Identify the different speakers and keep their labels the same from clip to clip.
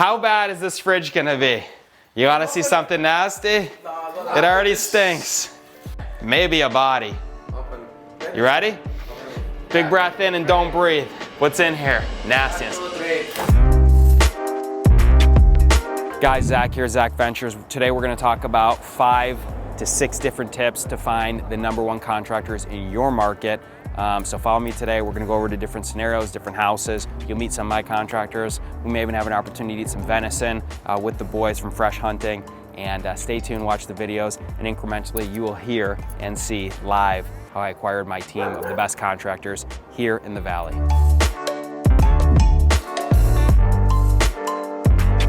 Speaker 1: How bad is this fridge gonna be? You wanna see something nasty? It already stinks. Maybe a body. You ready? Big breath in and don't breathe. What's in here? Nastiness. Guys, Zach here, Zack Ventures. Today we're gonna talk about 5 to 6 different tips to find the #1 contractors in your market. So follow me today. We're gonna go over to different scenarios, different houses. You'll meet some of my contractors. We may even have an opportunity to eat some venison with the boys from Fresh Hunting. And stay tuned, watch the videos, and incrementally you will hear and see live how I acquired my team of the best contractors here in the Valley.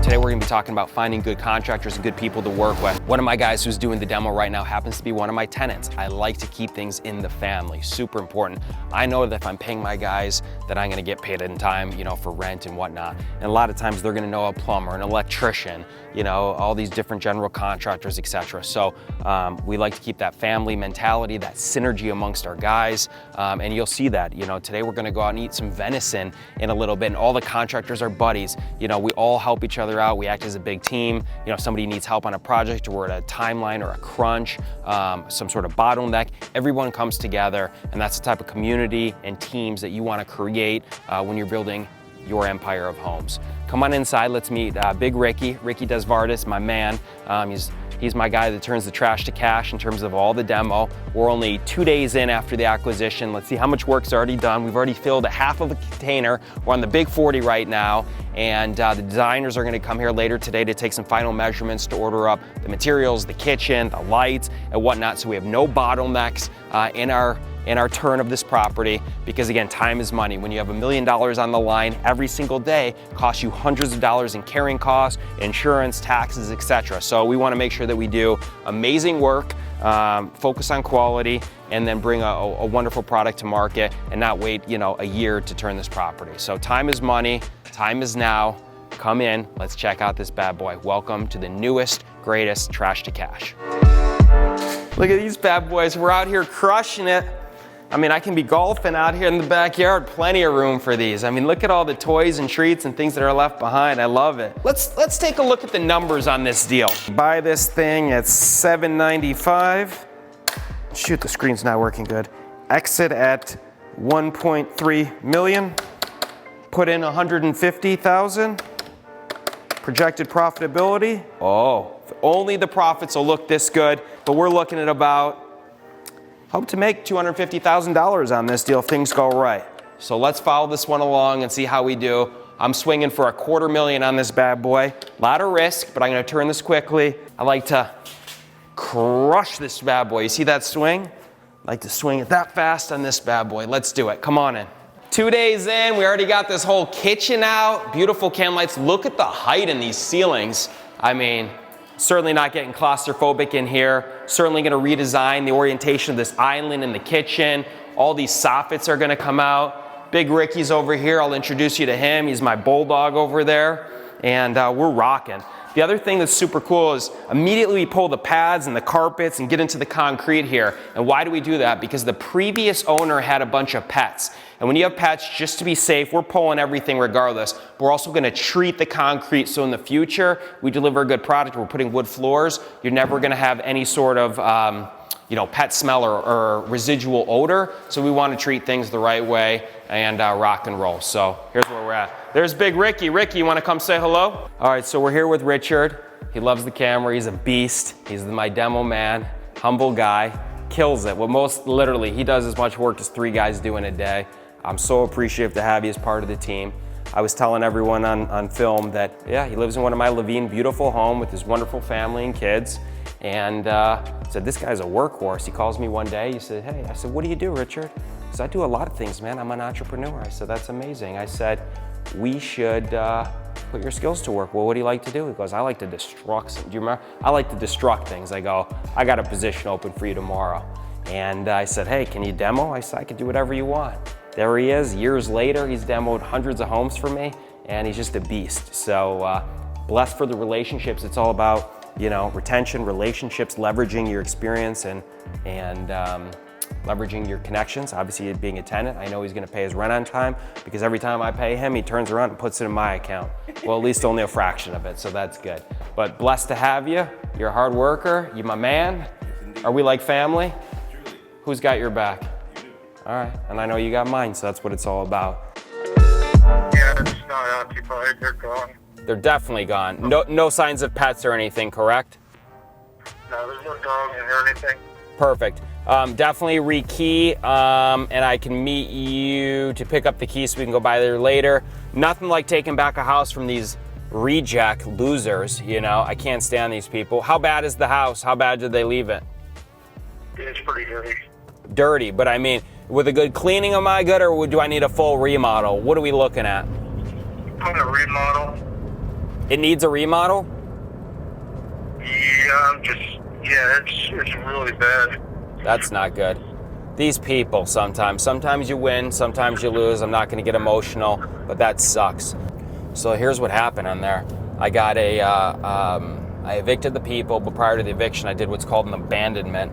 Speaker 1: Today we're gonna be talking about finding good contractors and good people to work with. One of my guys who's doing the demo right now happens to be one of my tenants. I like to keep things in the family, super important. I know that if I'm paying my guys that I'm gonna get paid in time, you know, for rent and whatnot. And a lot of times they're gonna know a plumber, an electrician, you know, all these different general contractors, etc. So we like to keep that family mentality, that synergy amongst our guys. And you'll see that, you know, today we're gonna go out and eat some venison in a little bit, and all the contractors are buddies. You know, we all help each other out. We act as a big team. You know, if somebody needs help on a project or we're at a timeline or a crunch, some sort of bottleneck, everyone comes together, and that's the type of community and teams that you want to create when you're building your empire of homes. Come on inside, let's meet Big Ricky. Ricky Desvardis, my man. He's my guy that turns the trash to cash in terms of all the demo. We're only 2 days in after the acquisition. Let's see how much work's already done. We've already filled a half of a container. We're on the big 40 right now. And the designers are gonna come here later today to take some final measurements to order up the materials, the kitchen, the lights, and whatnot. So we have no bottlenecks in our turn of this property, because again, time is money. When you have $1 million on the line every single day, costs you hundreds of dollars in carrying costs, insurance, taxes, etc. So we want to make sure that we do amazing work, focus on quality, and then bring a wonderful product to market and not wait, you know, a year to turn this property. So time is money, time is now. Come in, let's check out this bad boy. Welcome to the newest, greatest trash to cash. Look at these bad boys. We're out here crushing it. I mean, I can be golfing out here in the backyard, plenty of room for these. I mean, look at all the toys and treats and things that are left behind. I love it. Let's take a look at the numbers on this deal. Buy this thing at $795. Shoot, the screen's not working good. Exit at 1.3 million. Put in 150,000. Projected profitability. Oh, only the profits will look this good, but we're looking at about, hope to make $250,000 on this deal if things go right. So let's follow this one along and see how we do. I'm swinging for $250,000 on this bad boy. A lot of risk, but I'm gonna turn this quickly. I like to crush this bad boy. You see that swing? I like to swing it that fast on this bad boy. Let's do it, come on in. 2 days in, we already got this whole kitchen out. Beautiful cam lights. Look at the height in these ceilings. I mean, certainly not getting claustrophobic in here. Certainly gonna redesign the orientation of this island in the kitchen. All these soffits are gonna come out. Big Ricky's over here. I'll introduce you to him. He's my bulldog over there. And we're rocking. The other thing that's super cool is immediately we pull the pads and the carpets and get into the concrete here. And why do we do that? Because the previous owner had a bunch of pets. And when you have pets, just to be safe, we're pulling everything regardless. But we're also gonna treat the concrete so in the future, we deliver a good product. We're putting wood floors. You're never gonna have any sort of you know, pet smell or residual odor. So we wanna treat things the right way and rock and roll. So here's where we're at. There's Big Ricky. Ricky, you wanna come say hello? All right, so we're here with Richard. He loves the camera, he's a beast. He's my demo man, humble guy, kills it. Well, most literally, he does as much work as 3 guys do in a day. I'm so appreciative to have you as part of the team. I was telling everyone on film that, yeah, he lives in one of my Levine beautiful home with his wonderful family and kids. And said, this guy's a workhorse. He calls me one day, he said, hey, I said, what do you do, Richard? He said, I do a lot of things, man. I'm an entrepreneur. I said, that's amazing. I said, we should put your skills to work. Well, what do you like to do? He goes, I like to destruct, do you remember? I like to destruct things. I go, I got a position open for you tomorrow. And I said, hey, can you demo? I said, I could do whatever you want. There he is, years later, he's demoed hundreds of homes for me, and he's just a beast. So blessed for the relationships. It's all about, you know, retention, relationships, leveraging your experience and leveraging your connections. Obviously, being a tenant, I know he's gonna pay his rent on time because every time I pay him, he turns around and puts it in my account. Well, at least only a fraction of it, so that's good. But blessed to have you. You're a hard worker. You're my man. Are we like family?
Speaker 2: Truly.
Speaker 1: Who's got your back?
Speaker 2: You do.
Speaker 1: All right, and I know you got mine, so that's what it's all about.
Speaker 3: Yeah, it's not occupied. They're gone.
Speaker 1: They're definitely gone. No signs of pets or anything, correct?
Speaker 3: No, there's no dogs in here or anything.
Speaker 1: Perfect. Definitely rekey, and I can meet you to pick up the keys so we can go by there later. Nothing like taking back a house from these reject losers, you know? I can't stand these people. How bad is the house? How bad did they leave it?
Speaker 3: It's pretty dirty.
Speaker 1: Dirty, but I mean, with a good cleaning, am I good, or do I need a full remodel? What are we looking at?
Speaker 3: On a remodel.
Speaker 1: It needs a remodel?
Speaker 3: Yeah, it's really bad.
Speaker 1: That's not good. These people sometimes you win, sometimes you lose. I'm not gonna get emotional, but that sucks. So here's what happened on there. I got I evicted the people, but prior to the eviction, I did what's called an abandonment,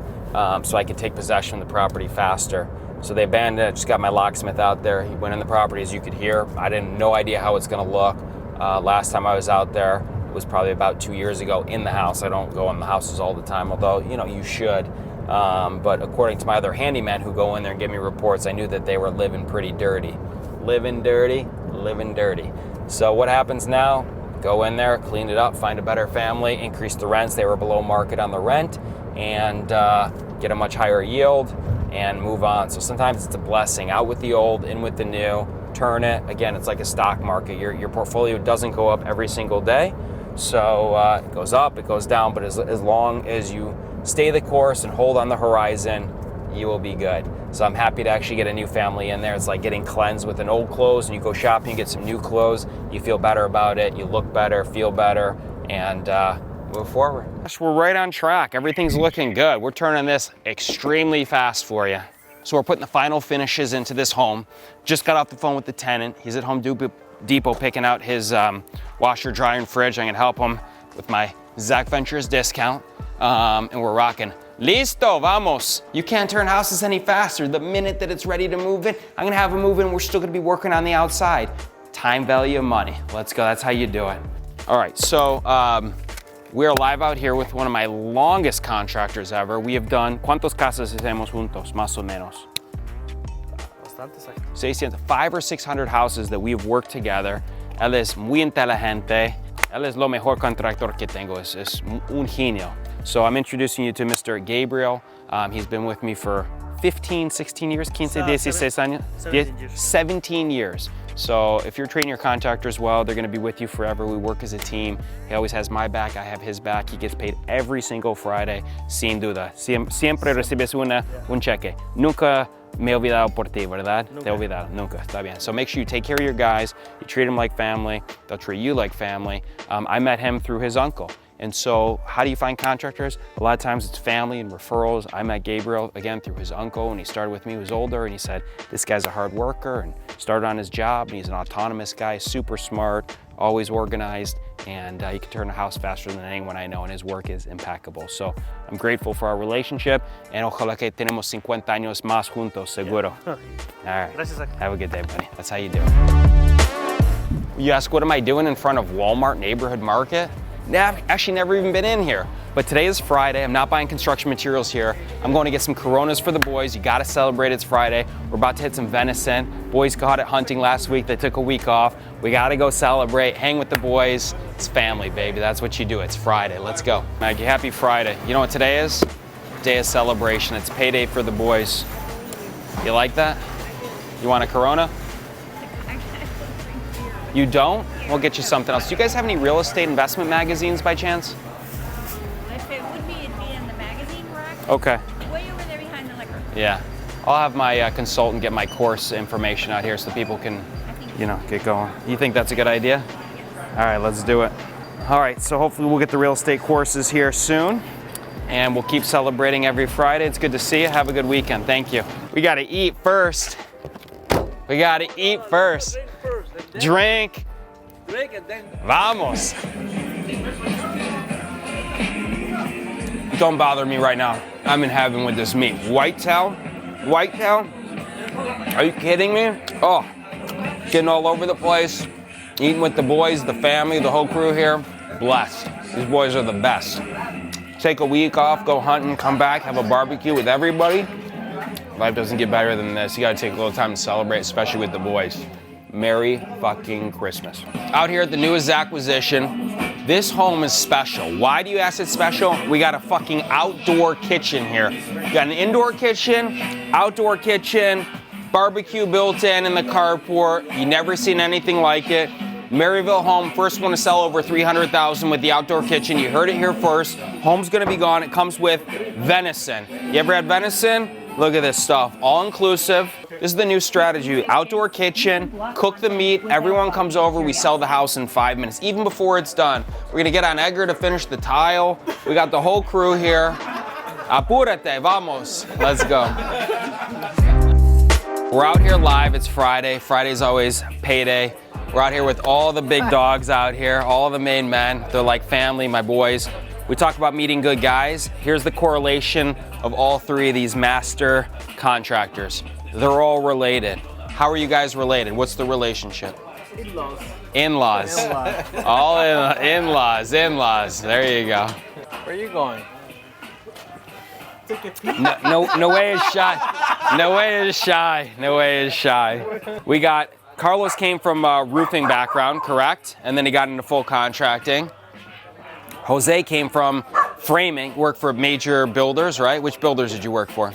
Speaker 1: so I could take possession of the property faster. So they abandoned it, just got my locksmith out there. He went in the property, as you could hear. I didn't no idea how it's gonna look. Last time I was out there was probably about 2 years ago in the house. I don't go in the houses all the time, although, you know, you should. But according to my other handyman who go in there and give me reports, I knew that they were living pretty dirty. Living dirty, living dirty. So what happens now? Go in there, clean it up, find a better family, increase the rents. They were below market on the rent, and get a much higher yield and move on. So sometimes it's a blessing. Out with the old, in with the new, turn it. Again, it's like a stock market. Your portfolio doesn't go up every single day. So it goes up, it goes down, but as long as you stay the course and hold on the horizon, you will be good. So I'm happy to actually get a new family in there. It's like getting cleansed with an old clothes, and you go shopping, get some new clothes, you feel better about it, you look better, feel better, and move forward. Gosh, we're right on track. Everything's looking good. We're turning this extremely fast for you. So we're putting the final finishes into this home. Just got off the phone with the tenant. He's at Home Depot picking out his washer, dryer, and fridge. I'm gonna help him with my Zack Ventures discount, and we're rocking. Listo, vamos. You can't turn houses any faster. The minute that it's ready to move in, I'm gonna have them move in. We're still gonna be working on the outside. Time value of money. Let's go, that's how you do it. All right, so we're live out here with one of my longest contractors ever. We have done, ¿cuántos casas hacemos juntos, más o menos? 500 or 600 houses that we have worked together. Él es muy inteligente. Él es lo mejor contractor que tengo. Es un genio. So I'm introducing you to Mr. Gabriel. He's been with me for 15, 16 years, 15, 16 años?
Speaker 4: 17 years.
Speaker 1: 17 years. So if you're treating your contractors well, they're gonna be with you forever. We work as a team. He always has my back, I have his back. He gets paid every single Friday, sin duda. Siempre recibes un cheque. Nunca me he olvidado por ti, ¿verdad?
Speaker 4: Nunca.
Speaker 1: Te he olvidado, nunca, está bien. So make sure you take care of your guys, you treat them like family, they'll treat you like family. I met him through his uncle. And so how do you find contractors? A lot of times it's family and referrals. I met Gabriel, again, through his uncle, and he started with me. He was older, and he said, this guy's a hard worker, and started on his job, and he's an autonomous guy, super smart, always organized, and he can turn a house faster than anyone I know, and his work is impeccable. So I'm grateful for our relationship, and ojalá que tenemos 50 años más juntos, seguro.
Speaker 4: Yeah.
Speaker 1: All right,
Speaker 4: Gracias, Zach.
Speaker 1: have a good day, buddy. That's how you do it. You ask, what am I doing in front of Walmart Neighborhood Market? I've actually never even been in here. But today is Friday. I'm not buying construction materials here. I'm going to get some Coronas for the boys. You gotta celebrate, it's Friday. We're about to hit some venison. Boys caught it hunting last week. They took a week off. We gotta go celebrate, hang with the boys. It's family, baby. That's what you do. It's Friday. Let's go. Maggie, happy Friday. You know what today is? Day of celebration. It's payday for the boys. You like that? You want a Corona? You don't? We'll get you something else. Do you guys have any real estate investment magazines by chance?
Speaker 5: If it would be, it'd be in the magazine rack.
Speaker 1: Okay.
Speaker 5: Way over there behind the liquor.
Speaker 1: Yeah. I'll have my consultant get my course information out here so people can, you know, get going. You think that's a good idea? All right, let's do it. All right, so hopefully we'll get the real estate courses here soon, and we'll keep celebrating every Friday. It's good to see you. Have a good weekend. Thank you. We got to eat first. We got to eat first. Drink.
Speaker 4: Drink and then.
Speaker 1: Vamos. Don't bother me right now. I'm in heaven with this meat. Whitetail, whitetail. Are you kidding me? Oh, getting all over the place. Eating with the boys, the family, the whole crew here. Blessed. These boys are the best. Take a week off, go hunting, come back, have a barbecue with everybody. Life doesn't get better than this. You gotta take a little time to celebrate, especially with the boys. Merry fucking Christmas. Out here at the newest acquisition, this home is special. Why do you ask it's special? We got a fucking outdoor kitchen here. We got an indoor kitchen, outdoor kitchen, barbecue built in the carport. You never seen anything like it. Maryville home, first one to sell over $300,000 with the outdoor kitchen. You heard it here first. Home's gonna be gone. It comes with venison. You ever had venison? Look at this stuff, all inclusive. This is the new strategy. Outdoor kitchen, cook the meat, everyone comes over, we sell the house in 5 minutes, even before it's done. We're gonna get on Edgar to finish the tile. We got the whole crew here. Apúrate, vamos. Let's go. We're out here live, it's Friday. Friday's always payday. We're out here with all the big dogs out here, all the main men. They're like family, my boys. We talk about meeting good guys. Here's the correlation of all three of these master contractors. They're all related. How are you guys related? What's the relationship?
Speaker 2: In-laws.
Speaker 1: In-laws. All in-laws, in-laws. There you go.
Speaker 2: Where are you going? Take a peek.
Speaker 1: No way is shy. No way is shy. No way is shy. We got, Carlos came from a roofing background, correct? And then he got into full contracting. Jose came from framing, worked for major builders, right? Which builders did you work for?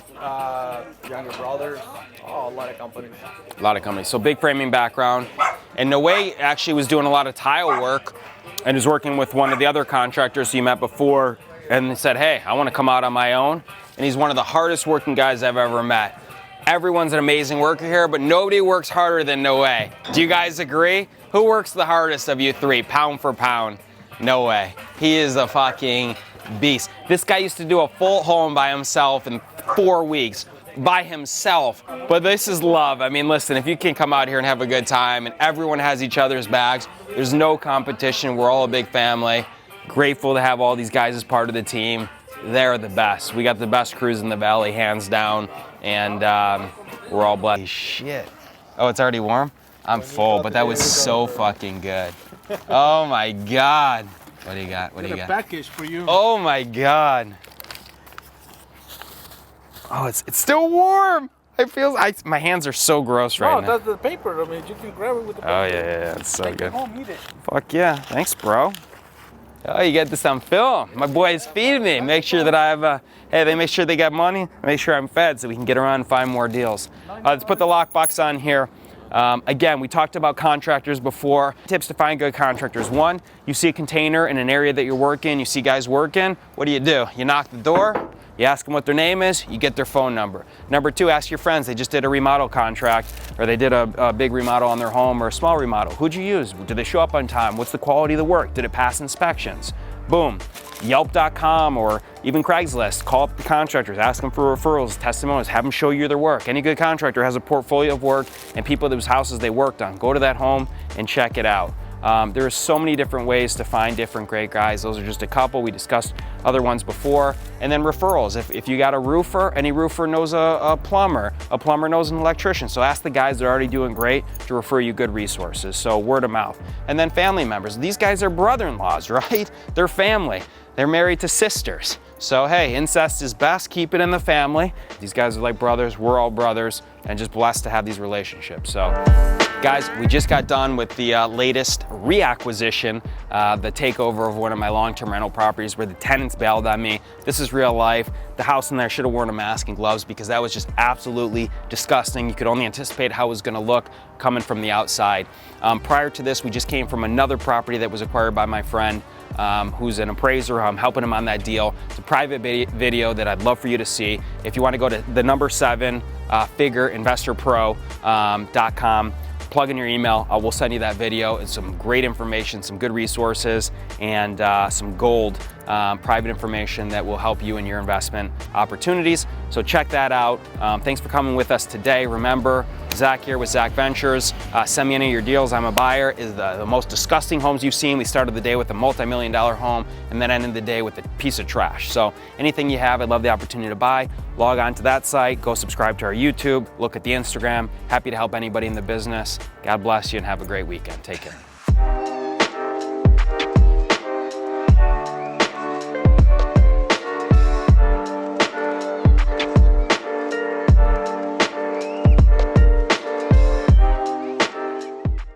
Speaker 2: Younger brothers. Oh, a lot of companies.
Speaker 1: A lot of companies. So big framing background. And Noe actually was doing a lot of tile work and is working with one of the other contractors you met before and said, hey, I want to come out on my own. And he's one of the hardest working guys I've ever met. Everyone's an amazing worker here, but nobody works harder than Noe. Do you guys agree? Who works the hardest of you three, pound for pound? No way. He is a fucking beast. This guy used to do a full home by himself in 4 weeks. By himself. But this is love. I mean, listen, if you can come out here and have a good time and everyone has each other's backs, there's no competition. We're all a big family. Grateful to have all these guys as part of the team. They're the best. We got the best crews in the valley, hands down. And we're all blessed. Shit. Oh, it's already warm? I'm full, but that was so fucking good. Oh my God. What do you got? What do you got?
Speaker 2: Package for you.
Speaker 1: Oh my God. Oh, it's still warm. My hands are so gross right now.
Speaker 2: No, that's the paper. I mean, you can grab it with the paper.
Speaker 1: Oh yeah, it's so
Speaker 2: Take
Speaker 1: good.
Speaker 2: it home, eat it.
Speaker 1: Fuck yeah, thanks, bro. Oh, you get this on film. My boys feed me. Make sure that I have, hey, they make sure they got money. Make sure I'm fed so we can get around and find more deals. Let's put the lockbox on here. Again, we talked about contractors before. Tips to find good contractors. One, you see a container in an area that you're working, you see guys working, what do? You knock the door, you ask them what their name is, you get their phone number. Number two, ask your friends. They just did a remodel contract, or they did a big remodel on their home or a small remodel. Who'd you use? Did they show up on time? What's the quality of the work? Did it pass inspections? Boom. Yelp.com or even Craigslist. Call up the contractors, ask them for referrals, testimonials, have them show you their work. Any good contractor has a portfolio of work and people whose houses they worked on. Go to that home and check it out. There are so many different ways to find different great guys. Those are just a couple. We discussed other ones before. And then referrals. If you got a roofer, any roofer knows a plumber knows an electrician. So ask the guys that are already doing great to refer you good resources. So word of mouth. And then family members. These guys are brother-in-laws, right? They're family. They're married to sisters. So hey, incest is best, keep it in the family. These guys are like brothers, we're all brothers, and just blessed to have these relationships. So guys, we just got done with the latest reacquisition, the takeover of one of my long-term rental properties where the tenants bailed on me. This is real life. The house in there should have worn a mask and gloves because that was just absolutely disgusting. You could only anticipate how it was gonna look coming from the outside. Prior to this, we just came from another property that was acquired by my friend, who's an appraiser. I'm helping him on that deal. It's a private video that I'd love for you to see. If you want to go to the number 7 figureinvestorpro.com, plug in your email. We'll send you that video and some great information, some good resources, and some gold private information that will help you in your investment opportunities. So check that out. Thanks for coming with us today. Remember, Zach here with Zack Ventures. Send me any of your deals. I'm a buyer. Is the most disgusting homes you've seen. We started the day with a multi-million-dollar home and then ended the day with a piece of trash. So anything you have, I'd love the opportunity to buy. Log on to that site, go subscribe to our YouTube, look at the Instagram. Happy to help anybody in the business. God bless you and have a great weekend. Take care.